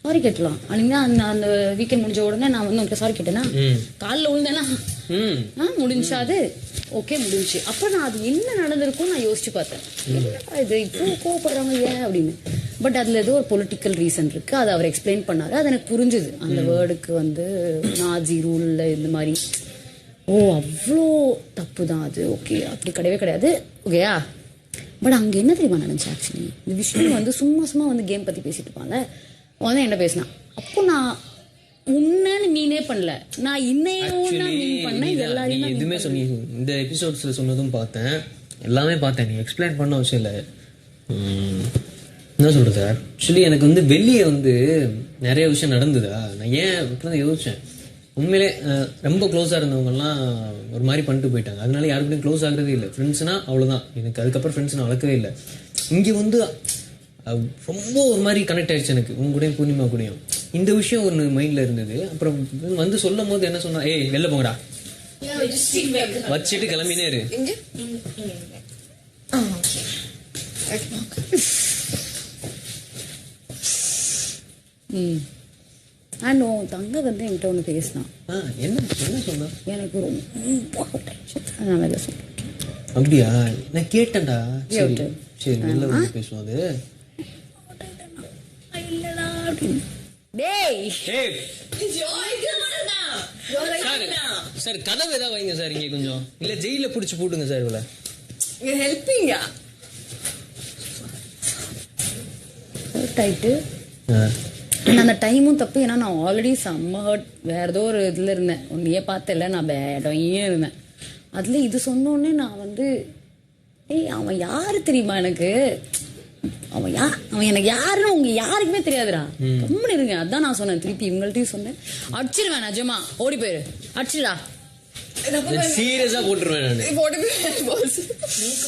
Sorry கேட்டலாம். அன்னைக்கு அந்த அந்த வீக்கெண்ட் முடிஞ்ச உடனே நான் வந்து உனக்கு சாரி கேட்டேன்னா காலில் விழுந்தேன்னா முடிஞ்சா அது ஓகே முடிஞ்சு. அப்ப நான் அது என்ன நடந்திருக்கும் நான் யோசிச்சு பார்த்தேன். இது இப்போ கோவப்படுறாங்க ஏன் அப்படின்னு. பட் அதுல ஏதோ ஒரு பொலிட்டிக்கல் ரீசன் இருக்கு. அதை அவர் எக்ஸ்பிளைன் பண்ணாரு. அது எனக்கு புரிஞ்சுது. அந்த வேர்டுக்கு வந்து நாஜி ரூல்ல இந்த மாதிரி அவ்வளோ தப்பு தான் அது. ஓகே அப்படி கிடையவே கிடையாது. ஓகேயா. பட் அங்க என்ன தெரியுமா நடந்துச்சு ஆக்சுவலி. இந்த விஷ்ணு வந்து சும்மா வந்து கேம் பத்தி பேசிட்டு இருப்பாங்க. வந்து என்ன பேசினான். அப்போ நான் உன்னன்னு மீனே பண்ணல, நான் இன்னையும் பண்ணேன். எல்லாரையும் எதுவுமே சொன்னீங்க. இந்த எபிசோட்ஸ்ல சொன்னதும் பார்த்தேன், எல்லாமே பார்த்தேன். நீ எக்ஸ்பிளைன் பண்ண அவசியம் இல்லை. என்ன சொல்றது, ஆக்சுவலி எனக்கு வந்து வெளியே வந்து நிறைய விஷயம் நடந்ததா. நான் ஏன் இப்பதான் யோசிச்சேன். உண்மையிலே ரொம்ப க்ளோஸா இருந்தவங்கலாம் ஒரு மாதிரி பண்ணிட்டு போயிட்டாங்க. அதனால யாருக்கிட்டையும் க்ளோஸ் ஆகுறதே இல்லை. ஃப்ரெண்ட்ஸ்னா அவ்வளோதான். எனக்கு அதுக்கப்புறம் ஃப்ரெண்ட்ஸ் நான் வளர்க்கவே இல்லை. இங்கே வந்து ரொம்ப ஒரு மாதிரி கனெக்ட் ஆயிடுச்சு எனக்கு, உங்க கூடயும் பூர்ணிமா கூடயும். இந்த விஷயம் ஒன்று மைண்ட்ல இருந்தது. அப்புறம் வந்து சொல்லும் போது என்ன சொன்னா, ஏய் வெளில போங்கடா வச்சுட்டு கிளம்பினே இரு. தங்க வந்து என்கிட்ட ஒன்று பேசினான். என்ன என்ன சொன்னா? எனக்கு ரொம்ப நான் வெளில சொன்னேன். அப்படியா? நான் கேட்டேன்டா. சரி சரி வெளில வந்து பேசுவோம். அது சார் கதவு ஏதாவது வைங்க சார் இங்க கொஞ்சம். இல்ல ஜெயில புடிச்சு போட்டுங்க சார். இவ்வளவு ஹெல்பிங்கா ஆயிட்டு அந்த டைமும் தப்பு. ஏன்னா நான் ஆல்ரெடி செம்ம ஹர்ட். வேற ஏதோ ஒரு இதுல இருந்தேன். ஒன்னையே பார்த்தல நான் பேடையே இருந்தேன். அதுல இது சொன்னோடனே நான் வந்து அவன் யாரு தெரியுமா எனக்கு, அவன் எனக்கு யாருன்னு உங்க யாருக்குமே தெரியாதுடா. கம்முன்னு இருங்க. அதான் நான் சொன்னேன். திருப்பி இவங்கள்ட்டையும் சொன்னேன். அடிச்சிருவேன் நிஜமா. ஓடி போயிரு அடிச்சிடா. சீரியஸா போட்டுருவேன் நான்.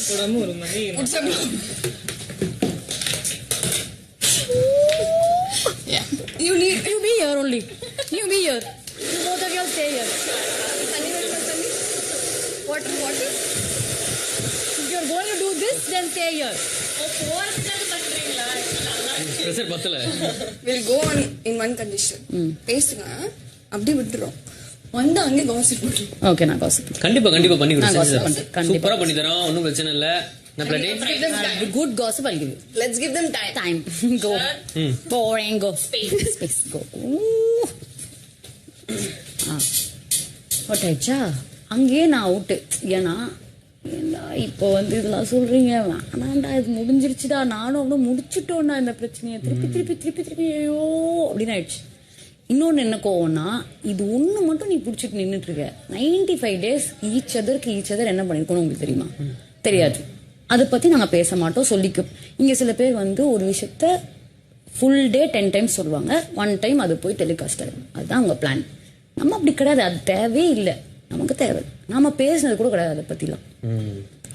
போடாம ஒரு மாதிரி You be here only. You be here. You both of you stay here. Water. If you're going to do this, then stay here. Pressure பத்தல. We'll go on in one condition. பேசுங்க அப்படியே விட்டுறோம். வந்து அங்கே காசிப் பண்ணுறோம். Okay நான் gossip கண்டிப்பா பண்ணி கொடுறேன். சூப்பரா பண்ணி தரோம். ஒன்றும் பிரச்சனை இல்லை. Good gossip I'll give you. Let's give them time. Go. Boring. Go. Space. Go. ஆயிடுச்சா அங்கேயே நான் அவுட்டு. ஏன்னா இப்போ வந்து இதெல்லாம் சொல்றீங்க வேணாண்டா, இது முடிஞ்சிருச்சுடா, நானும் அவ்வளோ முடிச்சுட்டோம்னா இந்த பிரச்சனையை திருப்பி ஐயோ அப்படின்னு ஆயிடுச்சு. இன்னொன்று என்ன கோவம்னா, இது ஒன்று மட்டும் நீ பிடிச்சிட்டு நின்றுட்டு இருக்க. 95 days ஈச் அதர் என்ன பண்ணிருக்கணும் உங்களுக்கு தெரியுமா? தெரியாது. அதை பத்தி நாங்க பேச மாட்டோம், சொல்லிக்க. இங்க சில பேர் வந்து ஒரு விஷயத்த ஃபுல் டே 10 times சொல்லுவாங்க, 1 time அது போய் டெலிகாஸ்ட் ஆகும். அதுதான் உங்க பிளான். நம்ம அப்படி கிடையாது. அது தேவையே இல்லை. நமக்கு தேவை நாம பேசினது கூட கிடையாது அதை பத்திலாம்.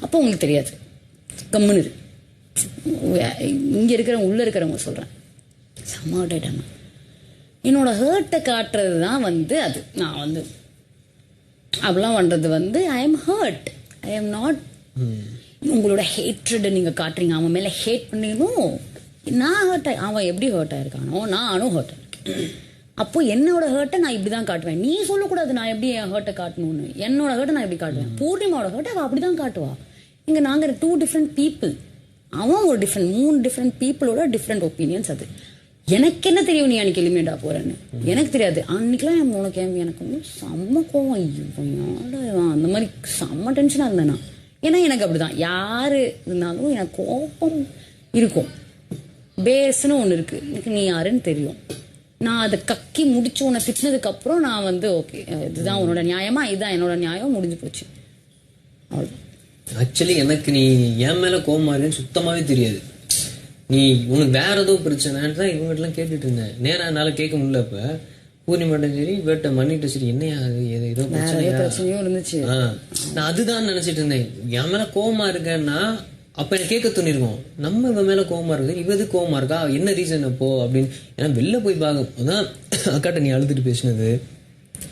அப்போ உங்களுக்கு தெரியாது. கம்முன்னு இங்க உள்ள இருக்கிறவங்க சொல்றேன், சமாட்டாங்க. என்னோட ஹர்ட்டை காட்டுறது தான் வந்து அது. நான் வந்து அப்படிலாம் பண்றது வந்து I am hurt. I am not. உங்களோட ஹேட்ரட் நீங்க காட்டுறீங்க, அவன் மேல ஹேட் பண்ணீங்கன்னு. நான் ஹர்ட் அவன் எப்படி ஹர்ட் ஆயிருக்கானோ நானும் ஹர்ட் ஆயிருக்கேன். அப்போ என்னோட ஹர்ட்டை நான் இப்படிதான் காட்டுவேன். நீ சொல்லக்கூடாது நான் எப்படி என் ஹர்ட்டை காட்டணும்னு. என்னோட ஹர்ட்டை நான் எப்படி காட்டுவேன். பூர்ணிமாவோட ஹர்ட்டை அவள் அப்படிதான் காட்டுவா. இங்க நாங்க 2 different people. அவன் ஒரு 3 different peopleோட டிஃப்ரெண்ட் ஒப்பீனியன்ஸ். அது எனக்கு என்ன தெரியும் நீ அன்னைக்கு எலிமினேட் போறேன்னு எனக்கு தெரியாது. அன்னைக்கெல்லாம் உனக்கு எனக்கு வந்து செம்ம கோவம். அந்த மாதிரி செம்ம டென்ஷனா இருந்தேன். ஏன்னா எனக்கு அப்படிதான் யாரு இருந்தாலும் எனக்கு கோபம் இருக்கும். பேஸ்ன்னு ஒண்ணு இருக்கு. எனக்கு நீ யாருன்னு தெரியும். நான் அதை கக்கி முடிச்சு உன்னை திட்டினதுக்கு அப்புறம் நான் வந்து ஓகே இதுதான் உன்னோட நியாயமா, இதுதான் என்னோட நியாயம், முடிஞ்சு போச்சு. ஆக்சுவலி எனக்கு நீ என் மேல கோபமா இருக்குன்னு சுத்தமாவே தெரியாது. நீ உனக்கு வேற ஏதோ பிரச்சனைன்னு தான் இவங்ககிட்டலாம் கேட்டுட்டு இருந்தேன். நேரம் என்னால கேட்க முடியல. இப்ப பூர்ணிமாட்டும் சரி வேட்ட மண்ணிட்டு சரி என்னையா ஏதோ பிரச்சனையும் இருந்துச்சு. நான் அதுதான் நினைச்சிட்டு இருந்தேன். என் மேல கோபமா இருக்கேன்னா அப்ப எனக்கு கேட்க தோணிருக்கும், நம்ம இவன் மேல கோவமா இருக்குது, இவது கோவமா இருக்கா, என்ன ரீசன் அப்போ அப்படின்னு. ஏன்னா வெளில போய் பார்க்க தான் அக்காட்ட நீ அழுதுட்டு பேசினது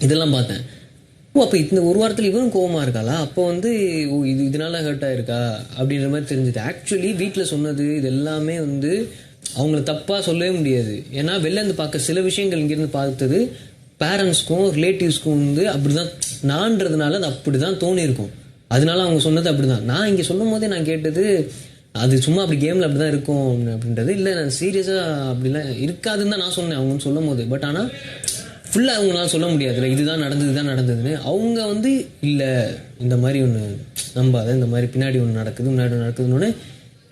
இதெல்லாம் பார்த்தேன். அப்ப இந்த ஒரு வாரத்துல இவரும் கோவமா இருக்காளா, அப்போ வந்து இதனால ஹர்ட் ஆயிருக்கா அப்படின்ற மாதிரி தெரிஞ்சது. ஆக்சுவலி வீட்டுல சொன்னது இது எல்லாமே வந்து அவங்கள தப்பாக சொல்லவே முடியாது. ஏன்னா வெளில இருந்து பார்க்க சில விஷயங்கள் இங்கேருந்து பார்த்தது பேரண்ட்ஸ்க்கும் ரிலேட்டிவ்ஸ்க்கும் வந்து அப்படிதான் நான்றதுனால அது அப்படிதான் தோணி இருக்கும். அதனால அவங்க சொன்னது அப்படிதான். நான் இங்கே சொல்லும் போதே நான் கேட்டது அது சும்மா அப்படி கேமில் அப்படி தான் இருக்கும் அப்படின்றது இல்லை, நான் சீரியஸாக அப்படிலாம் இருக்காதுன்னு தான் நான் சொன்னேன் அவங்க சொல்லும் போது. பட் ஆனால் ஃபுல்லாக அவங்களால சொல்ல முடியாதுல்ல, இதுதான் நடந்ததுன்னு. அவங்க வந்து இல்லை இந்த மாதிரி ஒன்று நம்பாத, இந்த மாதிரி பின்னாடி ஒன்று நடக்குதுன்னு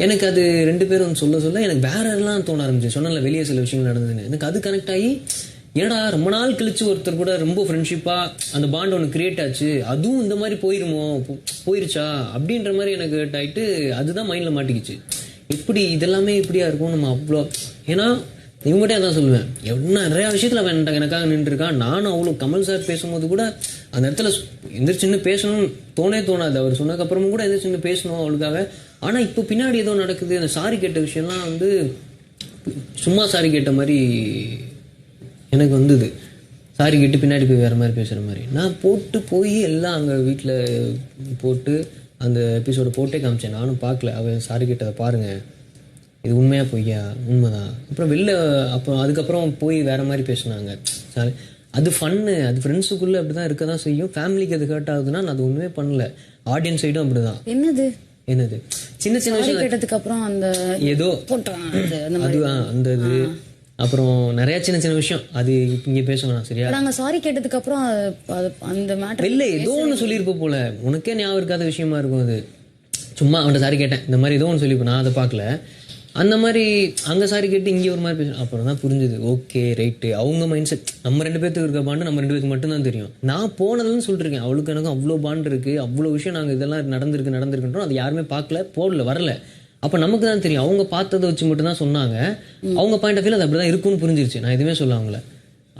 எனக்கு அது 2 பேரும் சொல்ல எனக்கு வேற எல்லாம் தோண ஆரம்பிச்சு. சொன்னால வெளியே சில விஷயங்கள் நடந்ததுன்னு எனக்கு அது கனெக்ட் ஆகி, ஏடா ரொம்ப நாள் கழிச்சு ஒருத்தர் கூட ரொம்ப ஃப்ரெண்ட்ஷிப்பாக அந்த பாண்ட் ஒன்று கிரியேட் ஆச்சு, அதுவும் இந்த மாதிரி போயிருச்சா அப்படின்ற மாதிரி எனக்கு ஆகிட்டு அதுதான் மைண்டில் மாட்டிக்கிச்சு. இப்படி இதெல்லாமே இப்படியா இருக்கும் நம்ம அவ்வளோ. ஏன்னா இவங்ககிட்டே அதான் சொல்லுவேன், நிறையா விஷயத்தில் அவன் எனக்காக நின்றுருக்கான். நானும் அவ்வளோ கமல் சார் பேசும்போது கூட அந்த இடத்துல எந்திரிச்சின்னு பேசணும்னு தோணாது. அவர் சொன்னதுக்கப்புறமும் கூட எந்திரிச்சின்னு பேசணும் அவளுக்காக. ஆனால் இப்போ பின்னாடி ஏதோ நடக்குது. அந்த சாரி கேட்ட விஷயம்லாம் வந்து சும்மா சாரி கேட்ட மாதிரி எனக்கு வந்தது. சாரி கேட்டு பின்னாடி போய் வேறு மாதிரி பேசுகிற மாதிரி நான் போய் எல்லாம் அங்கே வீட்டில் போட்டு அந்த எபிசோடு போட்டே காமிச்சேன். நானும் பார்க்கல, அவன் சாரி கேட்டதை பாருங்கள், இது உண்மையாக பொய்யா, உண்மைதான். அப்புறம் அதுக்கப்புறம் போய் வேறு மாதிரி பேசினாங்க. சாரி, அது ஃபன்னு, அது ஃப்ரெண்ட்ஸுக்குள்ளே அப்படி தான் இருக்க தான் செய்யும். ஃபேமிலிக்கு அது ஹர்ட் ஆகுதுன்னா நான் அது ஒன்றுமே பண்ணல. ஆடியன்ஸ் சைடும் அப்படி தான். என்னது சின்ன விஷயம் கேட்டதுக்கு அப்புறம் அந்த ஏதோ அதுதான் அந்த இது. அப்புறம் நிறைய சின்ன விஷயம் அது இங்கே பேசணும். சரியா, நாங்கள் சாரி கேட்டதுக்கு அப்புறம் அந்த மேட்டர் இல்லை ஏதோ ஒன்று சொல்லியிருப்ப போல, உனக்கே ஞாபகம் இருக்காத விஷயமா இருக்கும். அது சும்மா அவன்கிட்ட சாரி கேட்டேன் இந்த மாதிரி ஏதோ ஒன்று சொல்லியிருப்பேன், நான் அதை பார்க்கல. அந்த மாதிரி அங்கே சாரி கேட்டு இங்கே ஒரு மாதிரி பேசணும். அப்புறம் தான் புரிஞ்சுது, ஓகே ரைட்டு, அவங்க மைண்ட் செட். நம்ம 2 பேர்த்துக்கு இருக்க பாண்டு நம்ம 2 பேருக்கு மட்டும்தான் தெரியும். நான் போனதுன்னு சொல்லிருக்கேன், அவளுக்கு எனக்கும் அவ்வளோ பாண்டு இருக்குது, அவ்வளோ விஷயம் நாங்கள் இதெல்லாம் நடந்திருக்குன்றோம். அது யாருமே பார்க்கல, வரல. அப்போ நமக்கு தான் தெரியும். அவங்க பார்த்ததை வச்சு மட்டும் தான் சொன்னாங்க. அவங்க பாயிண்ட் ஆஃப் வியூ அது அப்படி தான் இருக்குன்னு புரிஞ்சிருச்சு. நான் எதுவுமே சொல்ல அவங்கள.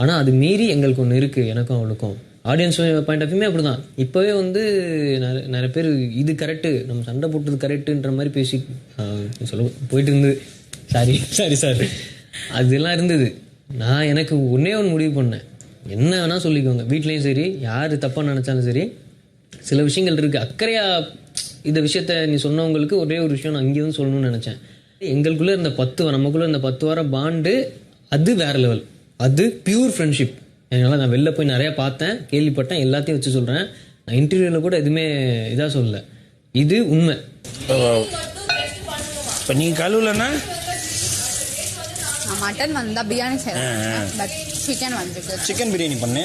ஆனால் அது மீறி எங்களுக்கு ஒன்று இருக்குது, எனக்கும் அவளுக்கும். ஆடியன்ஸ் பாயிண்ட் ஆஃப் வியூமே அப்படி தான். இப்போவே வந்து நிறைய பேர் இது கரெக்டு, நம்ம சண்டை போட்டது கரெக்டுன்ற மாதிரி பேசி சொல்ல போயிட்டு இருந்தது. சாரி சார் அதெல்லாம் இருந்தது. நான் எனக்கு ஒன்றே முடிவு பண்ணேன், என்ன வேணால் சொல்லிக்கோங்க, வீட்லேயும் சரி யார் தப்பாக நினச்சாலும் சரி, சில விஷயங்கள் இருக்குது. அக்கறையாக இந்த விஷயத்த நீ சொன்னவங்களுக்கு ஒரே ஒரு விஷயம் நான் இங்கே வந்து சொல்லணும்னு நினச்சேன். எங்களுக்குள்ளே இருந்த நமக்குள்ளே இருந்த 10 வாரம் பாண்டு அது வேற லெவல். அது பியூர் ஃப்ரெண்ட்ஷிப். அதனால் நான் வெளில போய் நிறையா பார்த்தேன், கேள்விப்பட்டேன், எல்லாத்தையும் வச்சு சொல்கிறேன். நான் இன்டர்வியூவில் கூட எதுவுமே இதாக சொல்லலை, இது உண்மை. இப்போ நீங்கள் கழுவுலன்னா மட்டன் வந்தால் பிரியாணி செய்யலாம், பட் சிக்கன் வந்துருக்கு. சிக்கன் பிரியாணி பண்ணு.